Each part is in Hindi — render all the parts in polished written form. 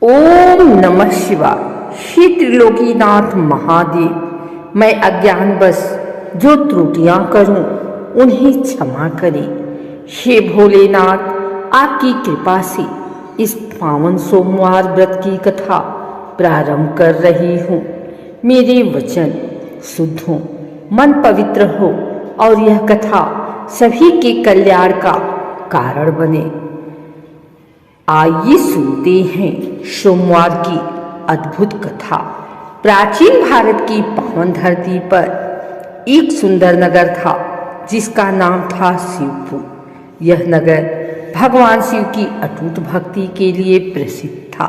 ओम नमः शिवाय। श्री त्रिलोकीनाथ महादेव, मैं अज्ञानवश जो त्रुटियां करूं उन्हें क्षमा करें। हे भोलेनाथ, आपकी कृपा से इस पावन सोमवार व्रत की कथा प्रारंभ कर रही हूं। मेरे वचन शुद्ध हो, मन पवित्र हो और यह कथा सभी के कल्याण का कारण बने। आइए सुनते हैं सोमवार की अद्भुत कथा। प्राचीन भारत की पावन धरती पर एक सुंदर नगर था जिसका नाम था शिवपुर। यह नगर भगवान शिव की अटूट भक्ति के लिए प्रसिद्ध था।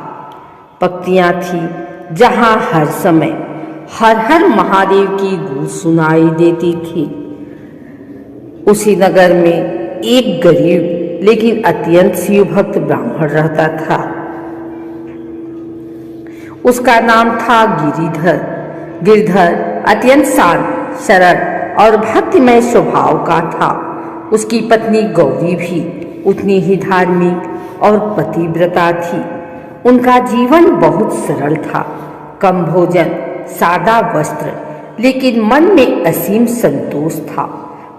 पंक्तियां थी जहां हर समय हर हर महादेव की गूंज सुनाई देती थी। उसी नगर में एक गरीब लेकिन अत्यंत शिव भक्त ब्राह्मण रहता था। उसका नाम था गिरिधर। गिरधर अत्यंत शांत, सरल और भक्तिमय स्वभाव का था। उसकी पत्नी गौरी भी उतनी ही धार्मिक और पतिव्रता थी। उनका जीवन बहुत सरल था, कम भोजन, सादा वस्त्र, लेकिन मन में असीम संतोष था।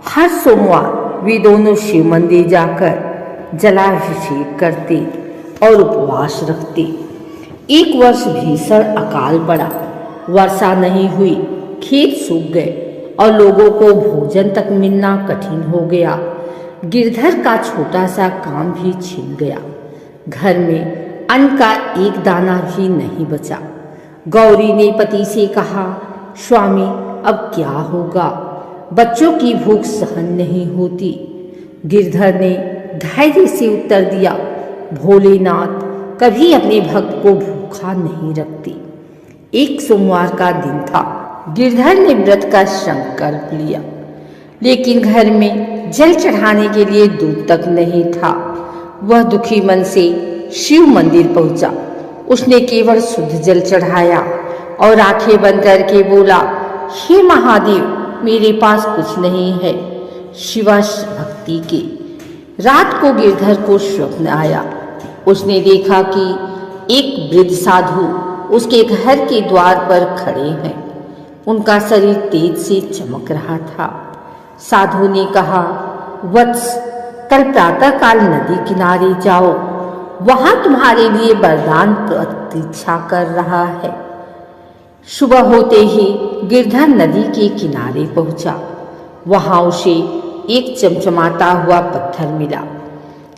हर सोमवार वे दोनों शिव मंदिर जाकर जलाभिषेक करते और उपवास रखते। एक वर्ष भीषण अकाल पड़ा, वर्षा नहीं हुई, खेत सूख गए और लोगों को भोजन तक मिलना कठिन हो गया। गिरधर का छोटा सा काम भी छिन गया। घर में अन्न का एक दाना भी नहीं बचा। गौरी ने पति से कहा, स्वामी अब क्या होगा, बच्चों की भूख सहन नहीं होती। गिरधर ने धैर्य से उत्तर दिया, भोलेनाथ कभी अपने भक्त को भूखा नहीं रखते। एक सोमवार का दिन था। गिरधर ने व्रत का संकल्प लिया, लेकिन घर में जल चढ़ाने के लिए दूध तक नहीं था। वह दुखी मन से शिव मंदिर पहुंचा। उसने केवल शुद्ध जल चढ़ाया और आंखें बंद करके बोला, हे महादेव, मेरे पास कुछ नहीं है शिवा भक्ति के। रात को गिरधर को स्वप्न आया। उसने देखा कि एक वृद्ध साधु उसके घर के द्वार पर खड़े हैं। उनका शरीर तेज से चमक रहा था। साधु ने कहा, वत्स, कल प्रातःकाल नदी किनारे जाओ, वहां तुम्हारे लिए वरदान प्रतीक्षा कर रहा है। सुबह होते ही गिरधर नदी के किनारे पहुंचा। वहां उसे एक चमचमाता हुआ पत्थर मिला।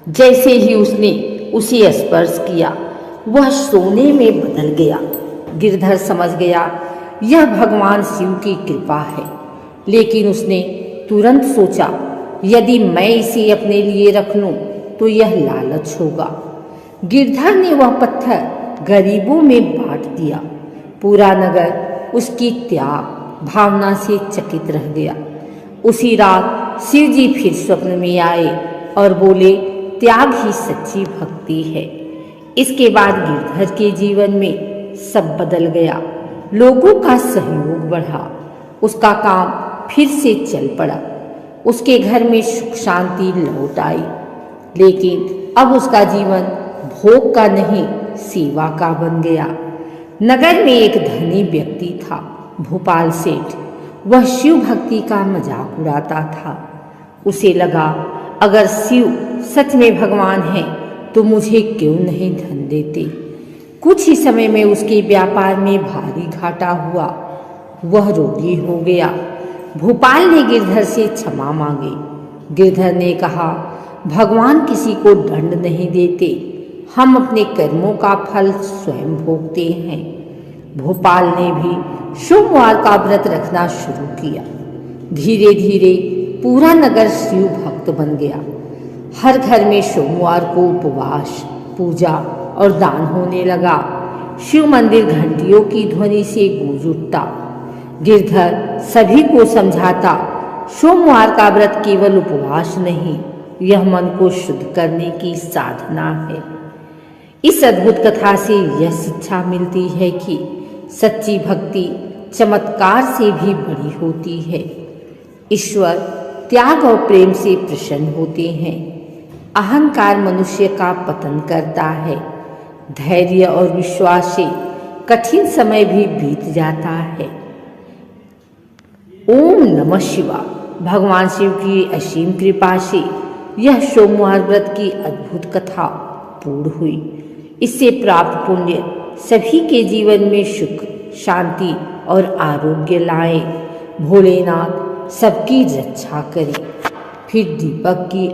जैसे ही उसने उसे स्पर्श किया, वह सोने में बदल गया। गिरधर समझ गया यह भगवान शिव की कृपा है, लेकिन उसने तुरंत सोचा, यदि मैं इसे अपने लिए रख लूं तो यह लालच होगा। गिरधर ने वह पत्थर गरीबों में बांट दिया। पूरा नगर उसकी त्याग भावना से चकित रह गया। उसी रात शिव जी फिर स्वप्न में आए और बोले, त्याग ही सच्ची भक्ति है। इसके बाद गिरधर के जीवन में सब बदल गया। लोगों का सहयोग बढ़ा। उसका काम फिर से चल पड़ा। उसके घर में सुख शांति लौट आई। लेकिन अब उसका जीवन भोग का नहीं, सेवा का बन गया। नगर में एक धनी व्यक्ति था, भोपाल सेठ। वह शिव भक्ति का मजाक उड़ाता था। उसे लगा, अगर शिव सच में भगवान है तो मुझे क्यों नहीं धन देते। कुछ ही समय में उसके व्यापार में भारी घाटा हुआ। वह रोगी हो गया। भोपाल ने गिरधर से क्षमा मांगी। गिरधर ने कहा, भगवान किसी को दंड नहीं देते, हम अपने कर्मों का फल स्वयं भोगते हैं। भोपाल ने भी सोमवार का व्रत रखना शुरू किया। धीरे धीरे पूरा नगर शिव भक्त बन गया। हर घर में सोमवार को उपवास, पूजा और दान होने लगा। शिव मंदिर घंटियों की ध्वनि से गूंज उठता। गिरधर सभी को समझाता, सोमवार का व्रत केवल उपवास नहीं, यह मन को शुद्ध करने की साधना है। इस अद्भुत कथा से यह शिक्षा मिलती है कि सच्ची भक्ति चमत्कार से भी बड़ी होती है। ईश्वर त्याग और प्रेम से प्रसन्न होते हैं। अहंकार मनुष्य का पतन करता है। धैर्य और विश्वास से कठिन समय भी बीत जाता है। ओम नमः शिवाय। भगवान शिव की असीम कृपा से यह सोमवार व्रत की अद्भुत कथा पूर्ण हुई। इससे प्राप्त पुण्य सभी के जीवन में सुख, शांति और आरोग्य लाए। भोलेनाथ सबकी रक्षा करे। फिर दीपक की